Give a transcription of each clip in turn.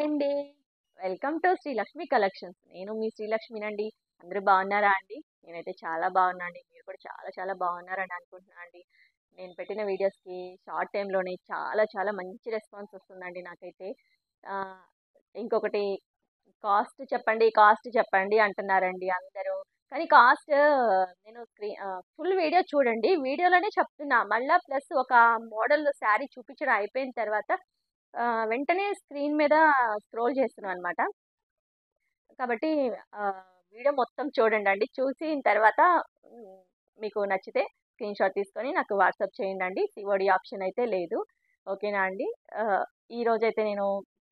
Hi అండి. Welcome to Srilakshmi collections. నేను మీ శ్రీలక్ష్మినండి. అందరూ బాగున్నారా అండి? నేనైతే చాలా బాగున్నా అండి. మీరు కూడా చాలా చాలా బాగున్నారని అనుకుంటున్నా అండి. నేను పెట్టిన వీడియోస్‌కి షార్ట్ టైమ్‌లోనే చాలా చాలా మంచి రెస్పాన్స్ వస్తుందండి నాకైతే. ఆహ్, ఇంకొకటి కాస్ట్ చెప్పండి అంటున్నారండి అందరూ. కానీ నేను ఫుల్ వీడియో చూడండి. వీడియోలోనే చెప్తున్నా. మళ్ళా ప్లస్ ఒక మోడల్ శారీ చూపించడం అయిపోయిన తర్వాత వెంటనే స్క్రీన్ మీద స్క్రోల్ చేస్తున్నాం అనమాట. కాబట్టి వీడియో మొత్తం చూడండి. చూసిన తర్వాత హ్మ్, మీకు నచ్చితే స్క్రీన్‌షాట్ తీసుకొని నాకు వాట్సాప్ చేయండండి. సిఓడి ఆప్షన్ అయితే లేదు. ఓకేనా అండి? ఆహ్, ఈరోజైతే నేను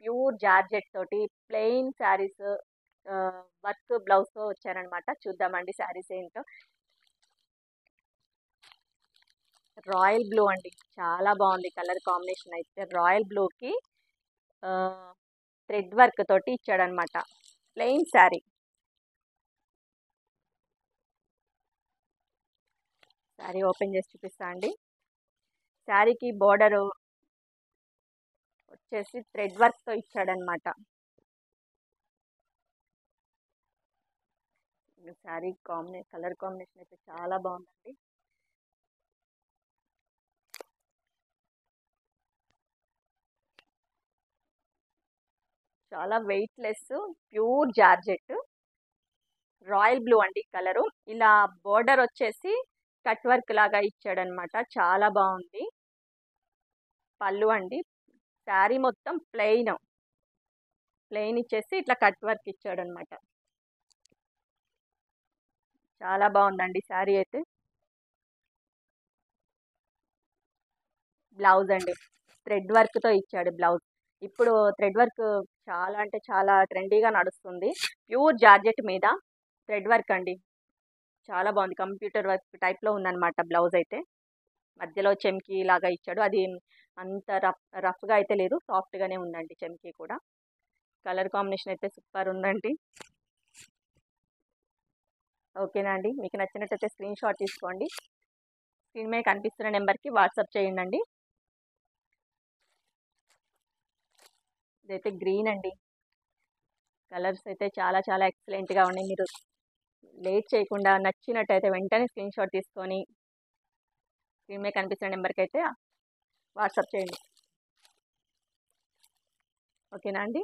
ప్యూర్ జార్జెట్ తోటి ప్లెయిన్ శారీస్ వర్క్ బ్లౌజ్‌తో వచ్చాననమాట. చూద్దామండి శారీస్ ఏంటో. రాయల్ బ్లూ అండి. చాలా బాగుంది కలర్ కాంబినేషన్ అయితే. రాయల్ బ్లూకి థ్రెడ్ వర్క్ తోటి ఇచ్చాడనమాట. ప్లెయిన్ శారీ. శారీ ఓపెన్ చేసి చూపిస్తా అండి. శారీకి బోర్డరు వచ్చేసి థ్రెడ్ వర్క్తో ఇచ్చాడనమాట. శారీ కలర్ కాంబినేషన్ అయితే చాలా బాగుందండి. చాలా weightless pure georgette royal blue అండి కలరు. ఇలా బోర్డర్ వచ్చేసి కట్ వర్క్ లాగా ఇచ్చాడనమాట. చాలా బాగుంది. పళ్ళు అండి. శారీ మొత్తం ప్లెయిన్ ఇచ్చేసి ఇట్లా కట్ వర్క్ ఇచ్చాడనమాట. చాలా బాగుందండి శారీ అయితే. బ్లౌజ్ అండి. థ్రెడ్ వర్క్తో ఇచ్చాడు బ్లౌజ్. ఇప్పుడు థ్రెడ్ వర్క్ చాలా అంటే చాలా ట్రెండీగా నడుస్తుంది. ప్యూర్ జార్జెట్ మీద థ్రెడ్ వర్క్ అండి. చాలా బాగుంది. కంప్యూటర్ వర్క్ టైప్లో ఉందన్నమాట బ్లౌజ్ అయితే. మధ్యలో చెమ్కీ లాగా ఇచ్చాడు. అది అంత రఫ్గా అయితే లేదు, సాఫ్ట్గానే ఉందండి చెమ్కీ కూడా. కలర్ కాంబినేషన్ అయితే సూపర్ ఉందండి. ఓకేనా అండి? మీకు నచ్చినట్టయితే స్క్రీన్ షాట్ తీసుకోండి. స్క్రీన్ మీద కనిపిస్తున్న నెంబర్కి వాట్సాప్ చేయండి. ఇదైతే గ్రీన్ అండి. కలర్స్ అయితే చాలా చాలా ఎక్సలెంట్గా ఉన్నాయి. మీరు లేట్ చేయకుండా నచ్చినట్టయితే వెంటనే స్క్రీన్ షాట్ తీసుకొని స్క్రీన్ మీద కనిపిస్తున్న నెంబర్కి అయితే వాట్సాప్ చేయండి. ఓకేనా అండి?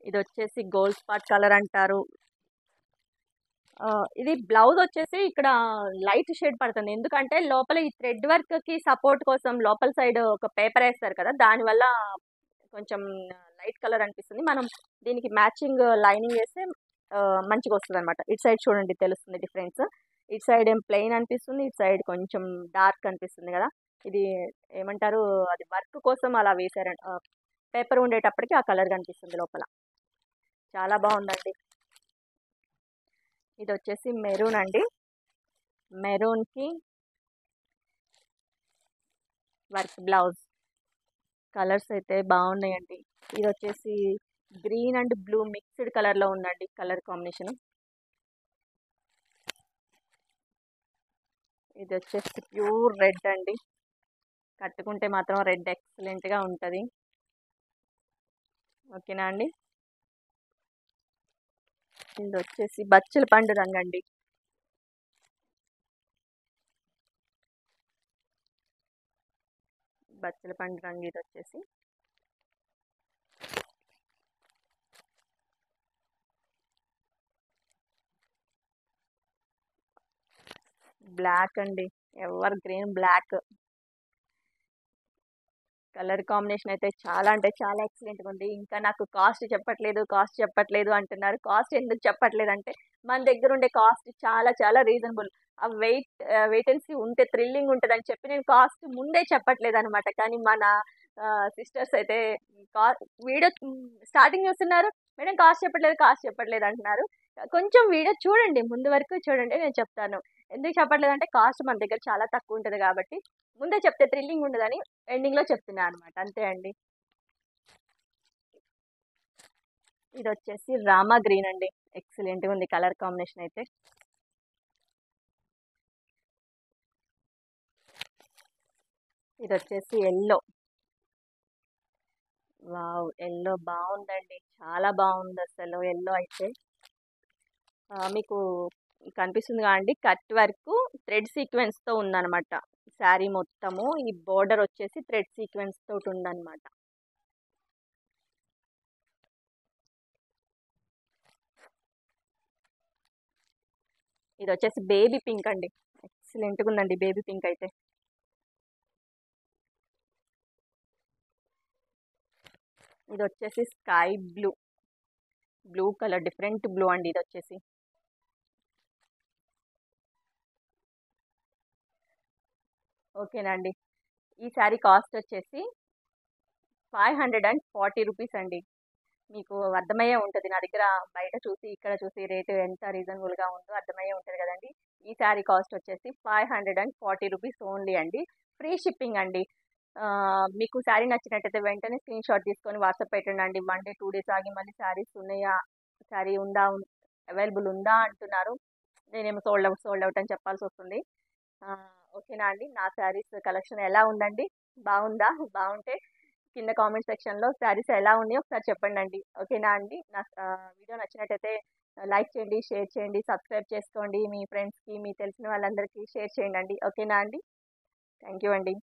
ఇది వచ్చేసి గోల్డ్ స్పాట్ కలర్ అంటారు. ఇది బ్లౌజ్ వచ్చేసి ఇక్కడ లైట్ షేడ్ పడుతుంది. ఎందుకంటే లోపల ఈ థ్రెడ్ వర్క్కి సపోర్ట్ కోసం లోపల సైడ్ ఒక పేపర్ వేస్తారు కదా, దానివల్ల కొంచెం లైట్ కలర్ అనిపిస్తుంది. మనం దీనికి మ్యాచింగ్ లైనింగ్ వేస్తే మంచిగా వస్తుంది అనమాట. ఇటు సైడ్ చూడండి, తెలుస్తుంది డిఫరెన్స్. ఇటు సైడ్ ఏం ప్లెయిన్ అనిపిస్తుంది, ఇటు సైడ్ కొంచెం డార్క్ అనిపిస్తుంది కదా. ఇది ఏమంటారు, అది వర్క్ కోసం అలా వేసారండి. పేపర్ ఉండేటప్పటికి ఆ కలర్ కనిపిస్తుంది లోపల. చాలా బాగుందండి. ఇది వచ్చేసి మెరూన్ అండి. మెరూన్కి వర్క్ బ్లౌజ్. కలర్స్ అయితే బాగున్నాయండి. ఇది వచ్చేసి గ్రీన్ అండ్ బ్లూ మిక్స్డ్ కలర్లో ఉందండి కలర్ కాంబినేషన్. ఇది వచ్చేసి ప్యూర్ రెడ్ అండి. కట్టుకుంటే మాత్రం రెడ్ ఎక్సలెంట్గా ఉంటుంది. ఓకేనా అండి? ఇది వచ్చేసి బచ్చల పండు రంగు అండి. బచ్చల పండు రంగు ఇది వచ్చేసి. బ్లాక్ అండి. Evergreen black. Colour combination అయితే చాలా అంటే చాలా ఎక్సలెంట్గా ఉంది. ఇంకా నాకు కాస్ట్ చెప్పట్లేదు అంటున్నారు. కాస్ట్ ఎందుకు చెప్పట్లేదు అంటే, మన దగ్గర ఉండే కాస్ట్ చాలా చాలా రీజనబుల్. ఆ వెయిట్ అండ్ సీ ఉంటే థ్రిల్లింగ్ ఉంటుందని చెప్పి నేను కాస్ట్ ముందే చెప్పట్లేదు అనమాట. కానీ మన సిస్టర్స్ అయితే కా వీడియో స్టార్టింగ్ చూస్తున్నారు, మేడం కాస్ట్ చెప్పట్లేదు అంటున్నారు. కొంచెం వీడియో చూడండి, ముందు వరకు చూడండి, నేను చెప్తాను. ఎందుకు చెప్పట్లేదు అంటే, కాస్ట్ మన దగ్గర చాలా తక్కువ ఉంటుంది కాబట్టి ముందే చెప్తే థ్రిల్లింగ్ ఉండదని ఎండింగ్లో చెప్తున్నా అనమాట. అంతే అండి. ఇది వచ్చేసి రామా గ్రీన్ అండి. ఎక్సలెంట్గా ఉంది కలర్ కాంబినేషన్ అయితే. ఇది వచ్చేసి ఎల్లో. వావ్! ఎల్లో బాగుందండి, చాలా బాగుంది అసలు ఎల్లో అయితే. మీకు కనిపిస్తుంది అండి, కట్ వర్క్ థ్రెడ్ సీక్వెన్స్తో ఉందన్నమాట. శారీ మొత్తము ఈ బోర్డర్ వచ్చేసి థ్రెడ్ సీక్వెన్స్ తోటి ఉందన్నమాట. ఇది వచ్చేసి బేబీ పింక్ అండి, ఎక్సలెంట్గా ఉందండి బేబీ పింక్ అయితే. ఇది వచ్చేసి sky blue, blue colour, different blue అండి ఇది వచ్చేసి. ఓకేనండి, ఈ శారీ కాస్ట్ వచ్చేసి 540 రూపీస్ అండి. మీకు అర్థమయ్యే ఉంటుంది, నా దగ్గర బయట చూసి ఇక్కడ చూసి రేటు ఎంత రీజనబుల్గా ఉందో అర్థమయ్యే ఉంటుంది కదండి. ఈ శారీ కాస్ట్ వచ్చేసి 540 రూపీస్ ఓన్లీ అండి. ఫ్రీ షిప్పింగ్ అండి. మీకు శారీ నచ్చినట్టయితే వెంటనే స్క్రీన్ షాట్ తీసుకొని వాట్సాప్ పెట్టండి అండి. 1 డే 2 డేస్ ఆగి మళ్ళీ శారీస్ ఉన్నాయా, శారీ ఉందా, అవైలబుల్ ఉందా అంటున్నారు. నేనేమో సోల్డ్ అవుట్ అని చెప్పాల్సి వస్తుంది. ఓకేనా అండి, నా శారీస్ కలెక్షన్ ఎలా ఉందండి, బాగుందా? బాగుంటే కింద కామెంట్ సెక్షన్లో శారీస్ ఎలా ఉన్నాయో ఒకసారి చెప్పండి అండి. ఓకేనా అండి, నా వీడియో నచ్చినట్టయితే లైక్ చేయండి, షేర్ చేయండి, సబ్స్క్రైబ్ చేసుకోండి. మీ ఫ్రెండ్స్కి, మీ తెలిసిన వాళ్ళందరికీ షేర్ చేయండి అండి. ఓకేనా అండి, థ్యాంక్ యూ అండి.